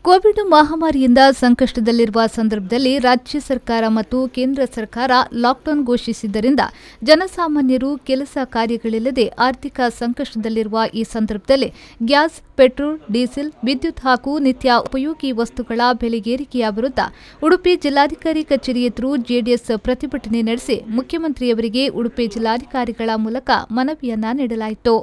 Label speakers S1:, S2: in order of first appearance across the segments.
S1: Covid ಮಹಾಮಾರಿಯಿಂದ ಸಂಕಷ್ಟದಲ್ಲಿರುವ ಸಂದರ್ಭದಲ್ಲಿ ರಾಜ್ಯ ಸರ್ಕಾರ ಮತ್ತು ಕೇಂದ್ರ ಸರ್ಕಾರ ಲಾಕ್ಡೌನ್ ಘೋಷಿಸಿದ್ದರಿಂದ ಜನಸಾಮಾನ್ಯರು ಕೆಲಸ ಕಾರ್ಯಗಳಿಲ್ಲದೆ ಆರ್ಥಿಕ ಸಂಕಷ್ಟದಲ್ಲಿರುವ ಈ ಸಂದರ್ಭದಲ್ಲಿ ಗ್ಯಾಸ್, ಪೆಟ್ರೋಲ್, ಡೀಸೆಲ್, ವಿದ್ಯುತ್ ಹಾಗೂ ನಿತ್ಯ ಉಪಯೋಗಿ ವಸ್ತುಗಳ ಬೆಲೆಗೇರಿಕೆಯ ವಿರುದ್ಧ ಉಡುಪಿ ಜಿಲ್ಲಾಧಿಕಾರಿ ಕಚೇರಿ ಎದುರು ಜೆಡಿಎಸ್ ಪ್ರತಿಭಟನೆ ನಡೆಸಿ ಮುಖ್ಯಮಂತ್ರಿಯವರಿಗೆ ಉಡುಪಿ ಜಿಲ್ಲಾಧಿಕಾರಿಗಳ ಮೂಲಕ ಮನವಿಯನ್ನ ನೀಡಲಾಯಿತು.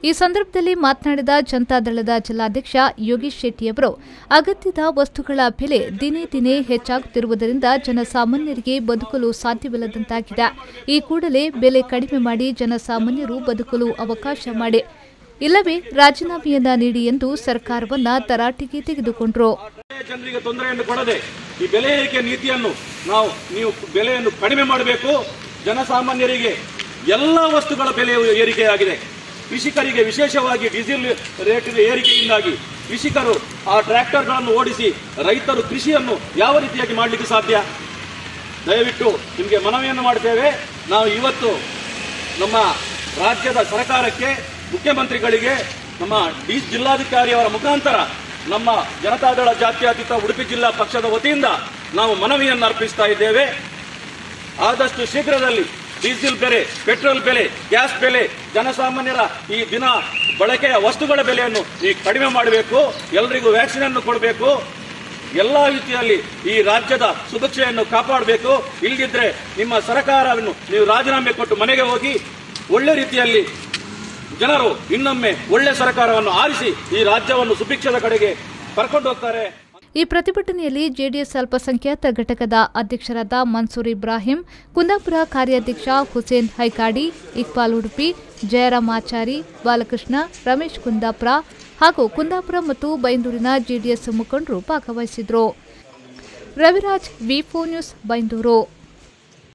S1: ಈ ಸಂದರ್ಭದಲ್ಲಿ ಮಾತನಾಡಿದ ಜನತಾದಳದ ಜಿಲ್ಲಾಧ್ಯಕ್ಷ ಯೋಗೇಶ್ ಶೆಟ್ಟಿಯವರು, ಅಗತ್ಯದ ವಸ್ತುಗಳ ಬೆಲೆ ದಿನೇ ದಿನೇ ಹೆಚ್ಚಾಗುತ್ತಿರುವುದರಿಂದ ಜನಸಾಮಾನ್ಯರಿಗೆ ಬದುಕಲು ಸಾಧ್ಯವಿಲ್ಲದಂತಾಗಿದೆ. ಈ ಕೂಡಲೇ ಬೆಲೆ ಕಡಿಮೆ ಮಾಡಿ ಜನಸಾಮಾನ್ಯರು ಬದುಕಲು ಅವಕಾಶ ಮಾಡಿ, ಇಲ್ಲವೇ ರಾಜೀನಾಮೆಯನ್ನ ನೀಡಿ ಎಂದು ಸರ್ಕಾರವನ್ನ ತರಾಟೆಗೆ ತೆಗೆದುಕೊಂಡರು.
S2: ಜನರಿಗೆ ತೊಂದರೆಯನ್ನು ಕೊಡದೆ ಈ ಬೆಲೆ ಏರಿಕೆ ನೀತಿಯನ್ನು ನೀವು ಬೆಲೆಯನ್ನು ಕಡಿಮೆ ಮಾಡಬೇಕು. ಜನಸಾಮಾನ್ಯರಿಗೆ ಎಲ್ಲ ವಸ್ತುಗಳ ಬೆಲೆ ಏರಿಕೆಯಾಗಿದೆ. ಕೃಷಿಕರಿಗೆ ವಿಶೇಷವಾಗಿ ಡೀಸೆಲ್ ರೇಟ್ ಏರಿಕೆಯಿಂದಾಗಿ ಕೃಷಿಕರು ಆ ಟ್ರ್ಯಾಕ್ಟರ್ಗಳನ್ನು ಓಡಿಸಿ ರೈತರು ಕೃಷಿಯನ್ನು ಯಾವ ರೀತಿಯಾಗಿ ಮಾಡಲಿಕ್ಕೆ ಸಾಧ್ಯ? ದಯವಿಟ್ಟು ನಿಮಗೆ ಮನವಿಯನ್ನು ಮಾಡುತ್ತೇವೆ. ನಾವು ಇವತ್ತು ನಮ್ಮ ರಾಜ್ಯದ ಸರ್ಕಾರಕ್ಕೆ, ಮುಖ್ಯಮಂತ್ರಿಗಳಿಗೆ, ನಮ್ಮ ಜಿಲ್ಲಾಧಿಕಾರಿಯವರ ಮುಖಾಂತರ ನಮ್ಮ ಜನತಾದಳ ಜಾತ್ಯತೀತ ಉಡುಪಿ ಜಿಲ್ಲಾ ಪಕ್ಷದ ವತಿಯಿಂದ ನಾವು ಮನವಿಯನ್ನು ಅರ್ಪಿಸ್ತಾ ಇದ್ದೇವೆ. ಆದಷ್ಟು ಶೀಘ್ರದಲ್ಲಿ ಡೀಸೆಲ್ ಬೆಲೆ, ಪೆಟ್ರೋಲ್ ಬೆಲೆ, ಗ್ಯಾಸ್ ಬೆಲೆ, ಜನಸಾಮಾನ್ಯರ ಈ ದಿನ ಬಳಕೆಯ ವಸ್ತುಗಳ ಬೆಲೆಯನ್ನು ಕಡಿಮೆ ಮಾಡಬೇಕು. ಎಲ್ಲರಿಗೂ ವ್ಯಾಕ್ಸಿನ್ ಅನ್ನು ಕೊಡಬೇಕು. ಎಲ್ಲ ರೀತಿಯಲ್ಲಿ ಈ ರಾಜ್ಯದ ಸುರಕ್ಷೆಯನ್ನು ಕಾಪಾಡಬೇಕು. ಇಲ್ಲದಿದ್ದರೆ ನಿಮ್ಮ ಸರ್ಕಾರವನ್ನು ನೀವು ರಾಜೀನಾಮೆ ಕೊಟ್ಟು ಮನೆಗೆ ಹೋಗಿ ಒಳ್ಳೆ ರೀತಿಯಲ್ಲಿ ಜನರು ಇನ್ನೊಮ್ಮೆ ಒಳ್ಳೆ ಸರ್ಕಾರವನ್ನು ಆರಿಸಿ ಈ ರಾಜ್ಯವನ್ನು ಸುಭಿಕ್ಷದ ಕಡೆಗೆ ಕರ್ಕೊಂಡು ಹೋಗ್ತಾರೆ.
S1: ಈ ಪ್ರತಿಭಟನೆಯಲ್ಲಿ ಜೆಡಿಎಸ್ ಅಲ್ಪಸಂಖ್ಯಾತ ಘಟಕದ ಅಧ್ಯಕ್ಷರಾದ ಮನ್ಸೂರ್ ಇಬ್ರಾಹಿಂ, ಕುಂದಾಪುರ ಕಾರ್ಯಾಧ್ಯಕ್ಷ ಹುಸೇನ್ ಹೈಕಾಡಿ, ಇಕ್ಬಾಲ್ ಉಡುಪಿ, ಜಯರಾಮ್ ಆಚಾರಿ, ಬಾಲಕೃಷ್ಣ, ರಮೇಶ್ ಕುಂದಾಪುರ ಹಾಗೂ ಕುಂದಾಪುರ ಮತ್ತು ಬೈಂದೂರಿನ ಜೆಡಿಎಸ್ ಮುಖಂಡರು ಭಾಗವಹಿಸಿದರು. ರವಿರಾಜ್, ವಿ4 ನ್ಯೂಸ್, ಬೈಂದೂರು.